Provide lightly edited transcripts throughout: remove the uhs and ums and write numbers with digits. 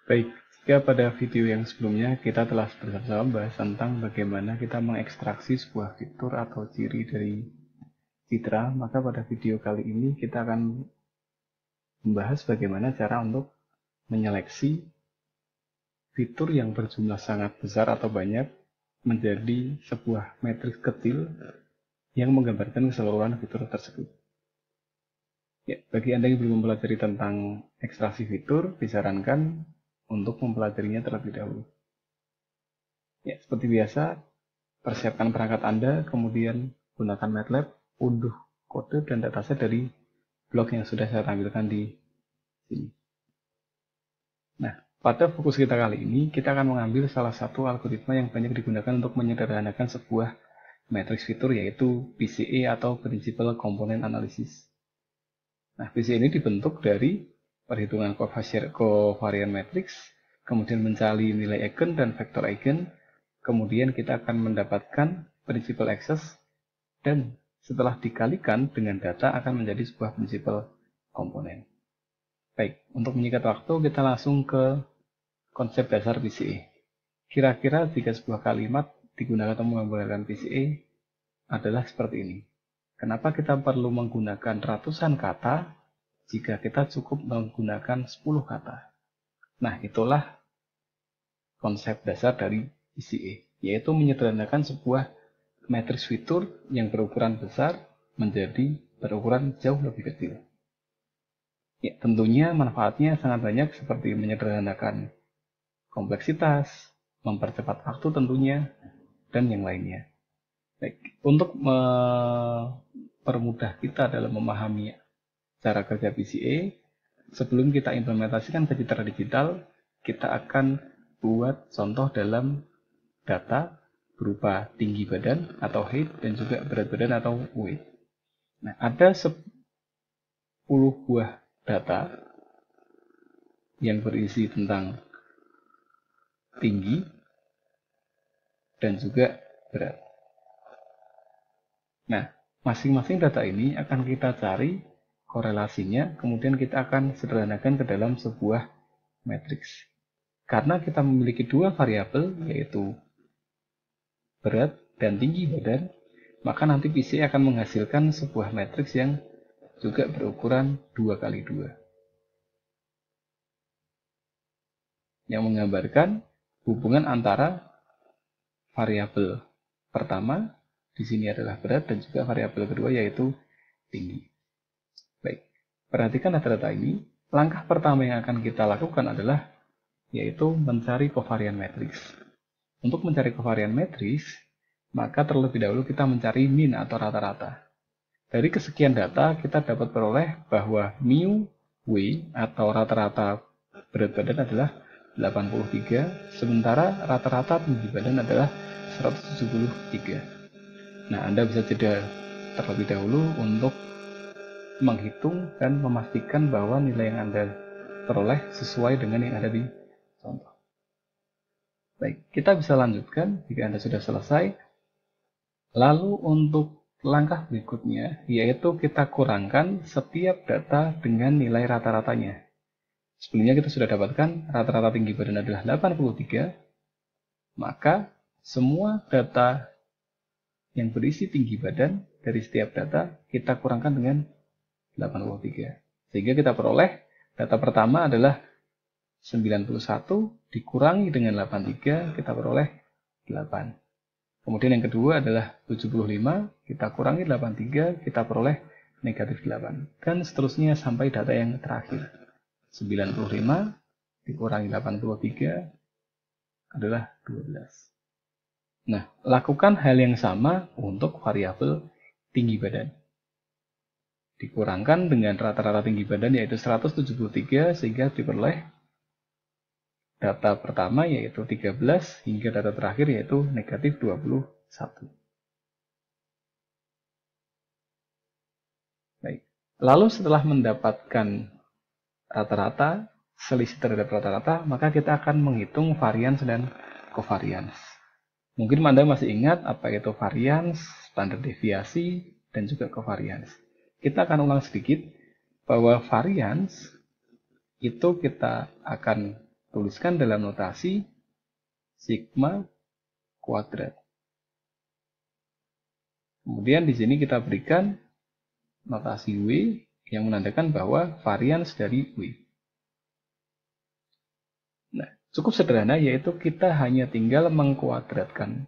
Baik, jika pada video yang sebelumnya kita telah bersama-sama membahas tentang bagaimana kita mengekstraksi sebuah fitur atau ciri dari citra, maka pada video kali ini kita akan membahas bagaimana cara untuk menyeleksi fitur yang berjumlah sangat besar atau banyak menjadi sebuah matriks kecil yang menggambarkan keseluruhan fitur tersebut. Ya, bagi Anda yang belum mempelajari tentang ekstraksi fitur, disarankan untuk mempelajarinya terlebih dahulu. Ya, seperti biasa, persiapkan perangkat Anda, kemudian gunakan MATLAB, unduh kode dan dataset dari blog yang sudah saya tampilkan di sini. Nah, pada fokus kita kali ini, kita akan mengambil salah satu algoritma yang banyak digunakan untuk menyederhanakan sebuah matriks fitur, yaitu PCA atau Principal Component Analysis. Nah, PCA ini dibentuk dari perhitungan covariant matrix, kemudian mencari nilai eigen dan vektor eigen, kemudian kita akan mendapatkan principal axis, dan setelah dikalikan dengan data akan menjadi sebuah principal komponen. Baik, untuk menyingkat waktu, kita langsung ke konsep dasar PCA. Kira-kira jika sebuah kalimat digunakan untuk menggambarkan PCA adalah seperti ini. Kenapa kita perlu menggunakan ratusan kata jika kita cukup menggunakan 10 kata? Nah, itulah konsep dasar dari PCA, yaitu menyederhanakan sebuah matriks fitur yang berukuran besar menjadi berukuran jauh lebih kecil. Ya, tentunya manfaatnya sangat banyak seperti menyederhanakan kompleksitas, mempercepat waktu tentunya, dan yang lainnya. Baik, untuk mempermudah kita dalam memahami cara kerja PCA, sebelum kita implementasikan ke citra digital, kita akan buat contoh dalam data berupa tinggi badan atau height dan juga berat badan atau weight. Nah, ada 10 buah data yang berisi tentang tinggi dan juga berat. Nah, masing-masing data ini akan kita cari korelasinya, kemudian kita akan sederhanakan ke dalam sebuah matriks. Karena kita memiliki dua variabel, yaitu berat dan tinggi badan, maka nanti PCA akan menghasilkan sebuah matriks yang juga berukuran 2x2. Yang menggambarkan hubungan antara variabel pertama, di sini adalah berat, dan juga variabel kedua yaitu tinggi. Baik, perhatikan data-data ini. Langkah pertama yang akan kita lakukan adalah yaitu mencari covariant matrix. Untuk mencari covariant matrix, maka terlebih dahulu kita mencari mean atau rata-rata. Dari kesekian data, kita dapat peroleh bahwa mu W atau rata-rata berat badan adalah 83, sementara rata-rata tinggi badan adalah 173. Nah, Anda bisa jeda terlebih dahulu untuk menghitung dan memastikan bahwa nilai yang Anda peroleh sesuai dengan yang ada di contoh. Baik, kita bisa lanjutkan jika Anda sudah selesai. Lalu untuk langkah berikutnya, yaitu kita kurangkan setiap data dengan nilai rata-ratanya. Sebelumnya kita sudah dapatkan rata-rata tinggi badan adalah 83, maka semua data yang berisi tinggi badan dari setiap data kita kurangkan dengan 83. Sehingga kita peroleh data pertama adalah 91 dikurangi dengan 83, kita peroleh 8. Kemudian yang kedua adalah 75, kita kurangi 83, kita peroleh negatif 8. Dan seterusnya sampai data yang terakhir. 95 dikurangi 83 adalah 12. Nah, lakukan hal yang sama untuk variabel tinggi badan. Dikurangkan dengan rata-rata tinggi badan yaitu 173 sehingga diperoleh data pertama yaitu 13 hingga data terakhir yaitu negatif 21. Baik. Lalu setelah mendapatkan rata-rata, selisih terhadap rata-rata, maka kita akan menghitung varians dan covariance. Mungkin Anda masih ingat apa itu varians, standar deviasi, dan juga covariance. Kita akan ulang sedikit bahwa varians itu kita akan tuliskan dalam notasi sigma kuadrat. Kemudian di sini kita berikan notasi W yang menandakan bahwa varians dari W. Nah, cukup sederhana, yaitu kita hanya tinggal mengkuadratkan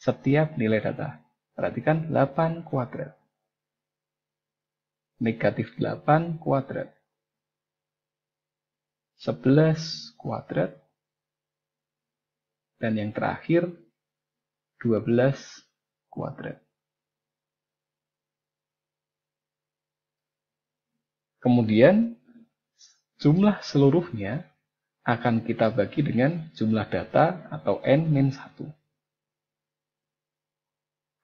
setiap nilai data. Perhatikan 8 kuadrat. Negatif 8 kuadrat. 11 kuadrat. Dan yang terakhir 12 kuadrat. Kemudian jumlah seluruhnya akan kita bagi dengan jumlah data atau n-1.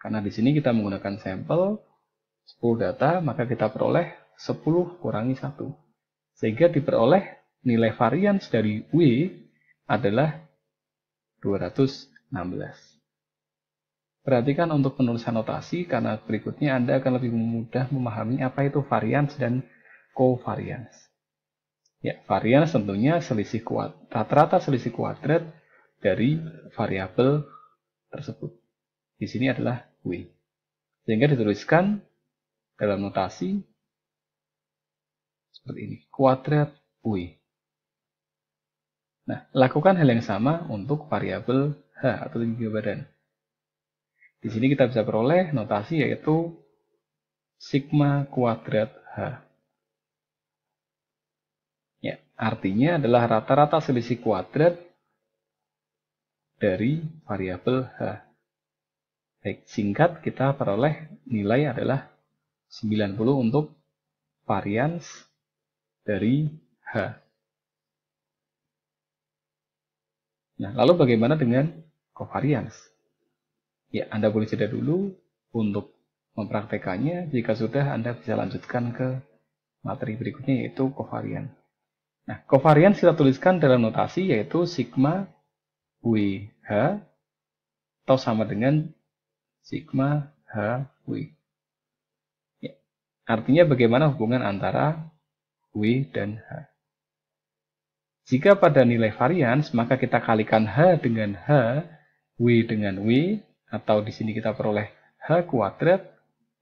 Karena di sini kita menggunakan sampel 10 data, maka kita peroleh 10 kurangi 1. Sehingga diperoleh nilai varians dari W adalah 216. Perhatikan untuk penulisan notasi, karena berikutnya Anda akan lebih mudah memahami apa itu varians dan covariance. Ya, varians tentunya selisih rata-rata selisih kuadrat dari variabel tersebut. Di sini adalah W. Sehingga dituliskan dalam notasi seperti ini, kuadrat W. Nah, lakukan hal yang sama untuk variabel H atau tinggi badan. Di sini kita bisa peroleh notasi yaitu sigma kuadrat H. Ya, artinya adalah rata-rata selisih kuadrat dari variabel H. Baik, singkat kita peroleh nilai adalah 90 untuk varians dari H. Nah, lalu bagaimana dengan covariance? Ya, Anda boleh jeda dulu untuk mempraktekannya. Jika sudah, Anda bisa lanjutkan ke materi berikutnya, yaitu covariance. Nah, covariance kita tuliskan dalam notasi yaitu sigma WH atau sama dengan sigma HW. Ya, artinya bagaimana hubungan antara W dan H. Jika pada nilai varians, maka kita kalikan H dengan H, W dengan W, atau di sini kita peroleh H kuadrat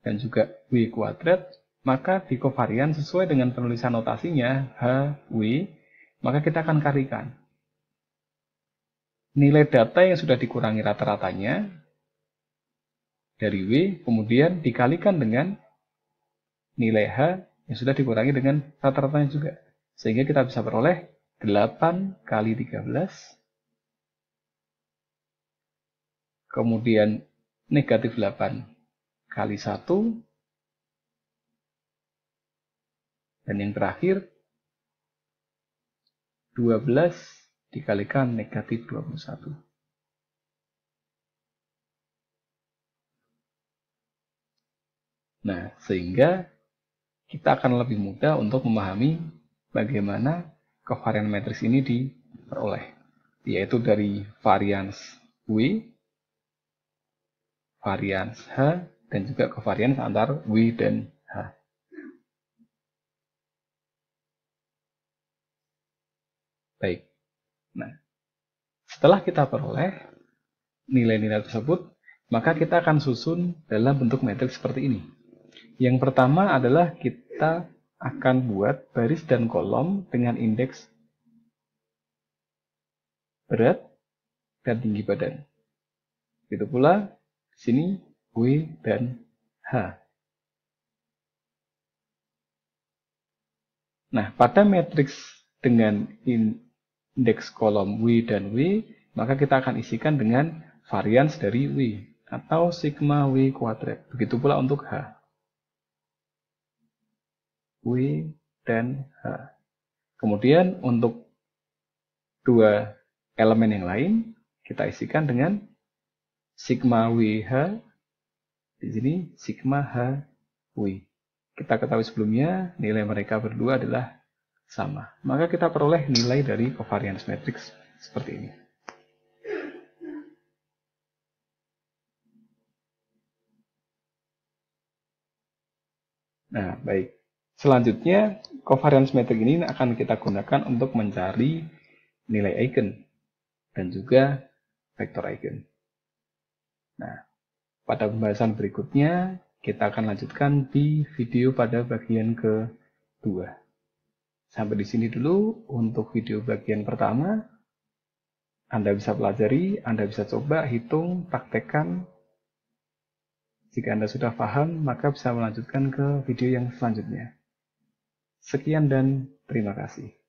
dan juga W kuadrat, maka di covariance sesuai dengan penulisan notasinya H, W, maka kita akan kalikan nilai data yang sudah dikurangi rata-ratanya dari W, kemudian dikalikan dengan nilai H yang sudah dikurangi dengan rata-ratanya juga. Sehingga kita bisa peroleh 8 kali 13, kemudian negatif 8 kali 1, dan yang terakhir 12 dikalikan negatif 21. Nah, sehingga kita akan lebih mudah untuk memahami bagaimana covariance matrix ini diperoleh, yaitu dari varians W, varians H, dan juga covariance antar W dan H. Baik. Nah, setelah kita peroleh nilai-nilai tersebut, maka kita akan susun dalam bentuk matriks seperti ini. Yang pertama adalah kita akan buat baris dan kolom dengan indeks berat dan tinggi badan. Begitu pula di sini W dan H. Nah, pada matriks dengan indeks kolom W dan W, maka kita akan isikan dengan varians dari W atau sigma W kuadrat. Begitu pula untuk H. W dan H. Kemudian untuk dua elemen yang lain kita isikan dengan sigma WH, di sini sigma HW. Kita ketahui sebelumnya nilai mereka berdua adalah sama. Maka kita peroleh nilai dari covariance matrix seperti ini. Nah, baik. Selanjutnya, covariance matrix ini akan kita gunakan untuk mencari nilai eigen, dan juga vektor eigen. Nah, pada pembahasan berikutnya, kita akan lanjutkan di video pada bagian kedua. Sampai di sini dulu untuk video bagian pertama. Anda bisa pelajari, Anda bisa coba, hitung, praktekkan. Jika Anda sudah paham, maka bisa melanjutkan ke video yang selanjutnya. Sekian dan terima kasih.